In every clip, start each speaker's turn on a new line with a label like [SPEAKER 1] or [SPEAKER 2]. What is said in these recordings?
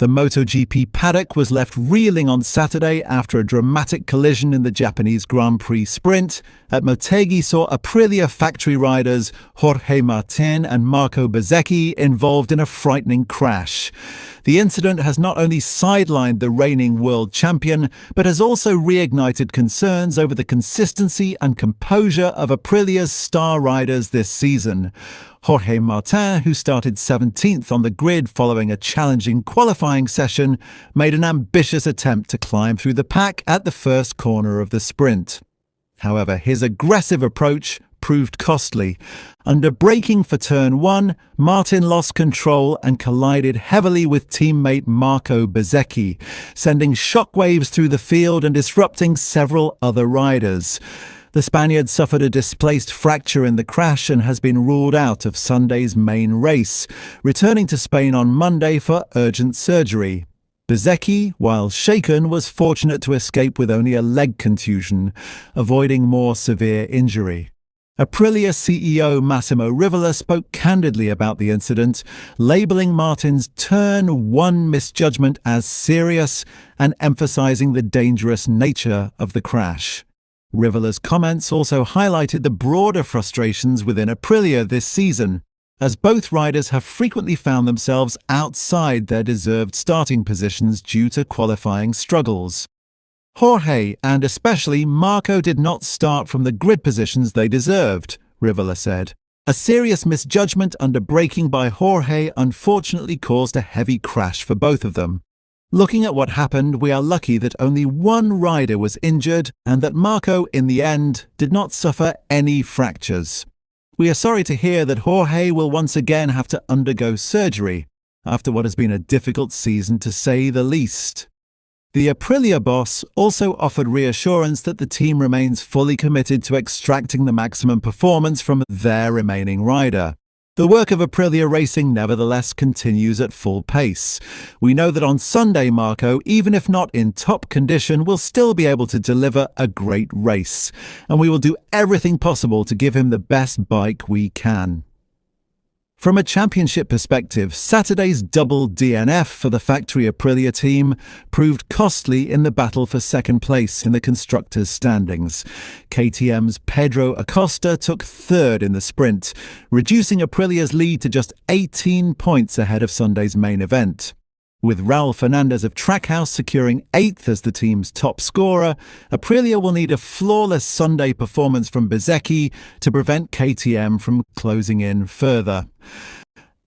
[SPEAKER 1] The MotoGP paddock was left reeling on Saturday after a dramatic collision in the Japanese Grand Prix sprint. At Motegi saw Aprilia factory riders Jorge Martin and Marco Bezzecchi involved in a frightening crash. The incident has not only sidelined the reigning world champion, but has also reignited concerns over the consistency and composure of Aprilia's star riders this season. Jorge Martin, who started 17th on the grid following a challenging qualifying session, made an ambitious attempt to climb through the pack at the first corner of the sprint. However, his aggressive approach proved costly. Under braking for turn 1, Martin lost control and collided heavily with teammate Marco Bezzecchi, sending shockwaves through the field and disrupting several other riders. The Spaniard suffered a displaced fracture in the crash and has been ruled out of Sunday's main race, returning to Spain on Monday for urgent surgery. Bezzecchi, while shaken, was fortunate to escape with only a leg contusion, avoiding more severe injury. Aprilia CEO Massimo Rivola spoke candidly about the incident, labelling Martin's turn 1 misjudgment as serious and emphasising the dangerous nature of the crash. Rivola's comments also highlighted the broader frustrations within Aprilia this season, as both riders have frequently found themselves outside their deserved starting positions due to qualifying struggles. Jorge, and especially Marco, did not start from the grid positions they deserved, Rivola said. A serious misjudgment under braking by Jorge unfortunately caused a heavy crash for both of them. Looking at what happened, we are lucky that only one rider was injured and that Marco, in the end, did not suffer any fractures. We are sorry to hear that Jorge will once again have to undergo surgery, after what has been a difficult season to say the least. The Aprilia boss also offered reassurance that the team remains fully committed to extracting the maximum performance from their remaining rider. The work of Aprilia Racing nevertheless continues at full pace. We know that on Sunday, Marco, even if not in top condition, will still be able to deliver a great race, and we will do everything possible to give him the best bike we can. From a championship perspective, Saturday's double DNF for the factory Aprilia team proved costly in the battle for second place in the constructors' standings. KTM's Pedro Acosta took third in the sprint, reducing Aprilia's lead to just 18 points ahead of Sunday's main event. With Raul Fernandez of Trackhouse securing 8th as the team's top scorer, Aprilia will need a flawless Sunday performance from Bezzecchi to prevent KTM from closing in further.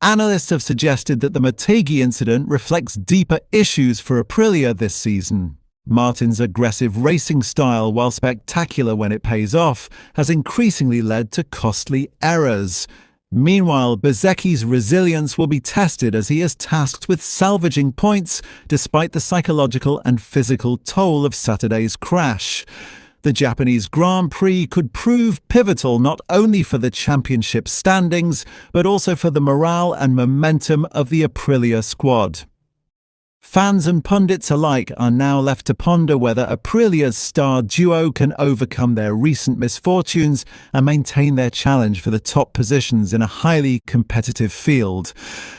[SPEAKER 1] Analysts have suggested that the Motegi incident reflects deeper issues for Aprilia this season. Martin's aggressive racing style, while spectacular when it pays off, has increasingly led to costly errors. Meanwhile, Bezzecchi's resilience will be tested as he is tasked with salvaging points despite the psychological and physical toll of Saturday's crash. The Japanese Grand Prix could prove pivotal not only for the championship standings, but also for the morale and momentum of the Aprilia squad. Fans and pundits alike are now left to ponder whether Aprilia's star duo can overcome their recent misfortunes and maintain their challenge for the top positions in a highly competitive field.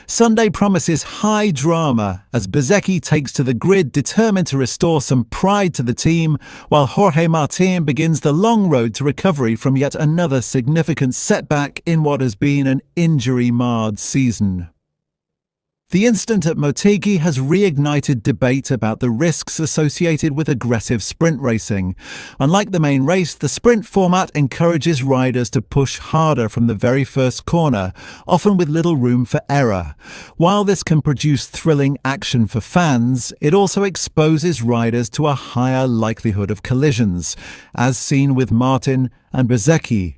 [SPEAKER 1] Sunday promises high drama as Bezzecchi takes to the grid determined to restore some pride to the team, while Jorge Martin begins the long road to recovery from yet another significant setback in what has been an injury-marred season. The incident at Motegi has reignited debate about the risks associated with aggressive sprint racing. Unlike the main race, the sprint format encourages riders to push harder from the very first corner, often with little room for error. While this can produce thrilling action for fans, it also exposes riders to a higher likelihood of collisions, as seen with Martin and Bezzecchi.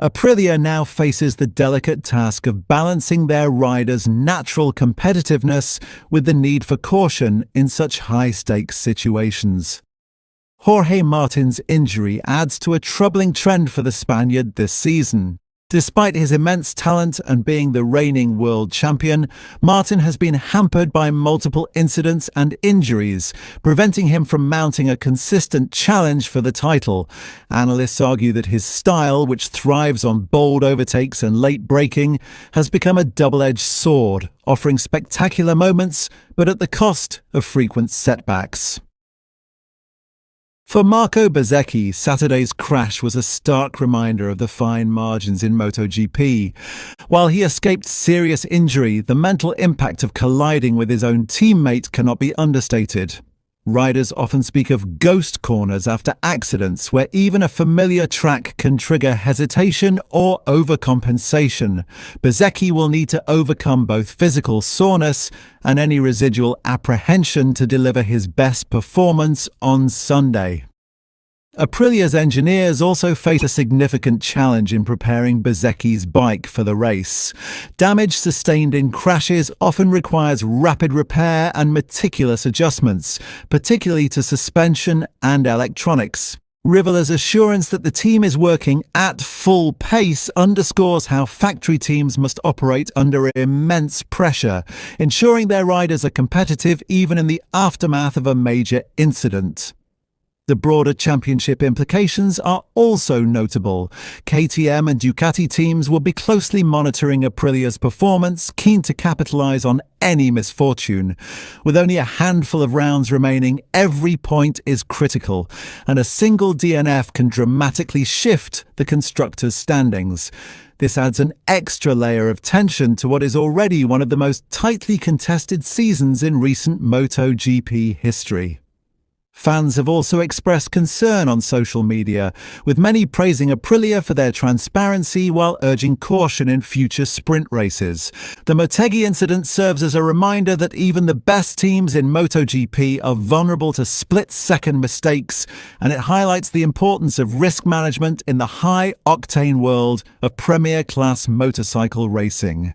[SPEAKER 1] Aprilia now faces the delicate task of balancing their riders' natural competitiveness with the need for caution in such high-stakes situations. Jorge Martin's injury adds to a troubling trend for the Spaniard this season. Despite his immense talent and being the reigning world champion, Martin has been hampered by multiple incidents and injuries, preventing him from mounting a consistent challenge for the title. Analysts argue that his style, which thrives on bold overtakes and late braking, has become a double-edged sword, offering spectacular moments, but at the cost of frequent setbacks. For Marco Bezzecchi, Saturday's crash was a stark reminder of the fine margins in MotoGP. While he escaped serious injury, the mental impact of colliding with his own teammate cannot be understated. Riders often speak of ghost corners after accidents, where even a familiar track can trigger hesitation or overcompensation. Bezzecchi will need to overcome both physical soreness and any residual apprehension to deliver his best performance on Sunday. Aprilia's engineers also face a significant challenge in preparing Bezzecchi's bike for the race. Damage sustained in crashes often requires rapid repair and meticulous adjustments, particularly to suspension and electronics. Rivola's assurance that the team is working at full pace underscores how factory teams must operate under immense pressure, ensuring their riders are competitive even in the aftermath of a major incident. The broader championship implications are also notable. KTM and Ducati teams will be closely monitoring Aprilia's performance, keen to capitalise on any misfortune. With only a handful of rounds remaining, every point is critical, and a single DNF can dramatically shift the constructors' standings. This adds an extra layer of tension to what is already one of the most tightly contested seasons in recent MotoGP history. Fans have also expressed concern on social media, with many praising Aprilia for their transparency while urging caution in future sprint races. The Motegi incident serves as a reminder that even the best teams in MotoGP are vulnerable to split-second mistakes, and it highlights the importance of risk management in the high-octane world of premier-class motorcycle racing.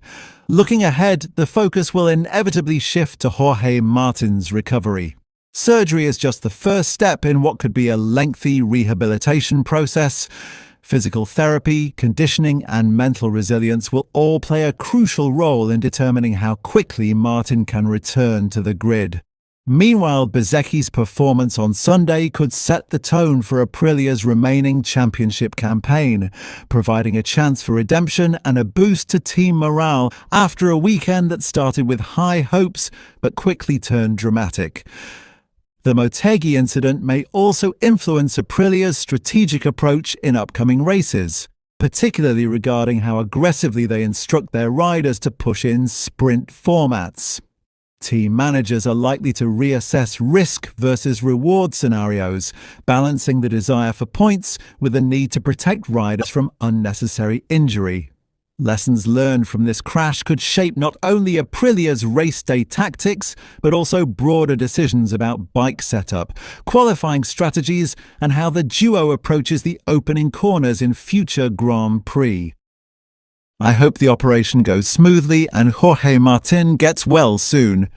[SPEAKER 1] Looking ahead, the focus will inevitably shift to Jorge Martin's recovery. Surgery is just the first step in what could be a lengthy rehabilitation process. Physical therapy, conditioning, and mental resilience will all play a crucial role in determining how quickly Martin can return to the grid. Meanwhile, Bezzecchi's performance on Sunday could set the tone for Aprilia's remaining championship campaign, providing a chance for redemption and a boost to team morale after a weekend that started with high hopes but quickly turned dramatic. The Motegi incident may also influence Aprilia's strategic approach in upcoming races, particularly regarding how aggressively they instruct their riders to push in sprint formats. Team managers are likely to reassess risk versus reward scenarios, balancing the desire for points with the need to protect riders from unnecessary injury. Lessons learned from this crash could shape not only Aprilia's race day tactics, but also broader decisions about bike setup, qualifying strategies, and how the duo approaches the opening corners in future Grand Prix. I hope the operation goes smoothly and Jorge Martin gets well soon.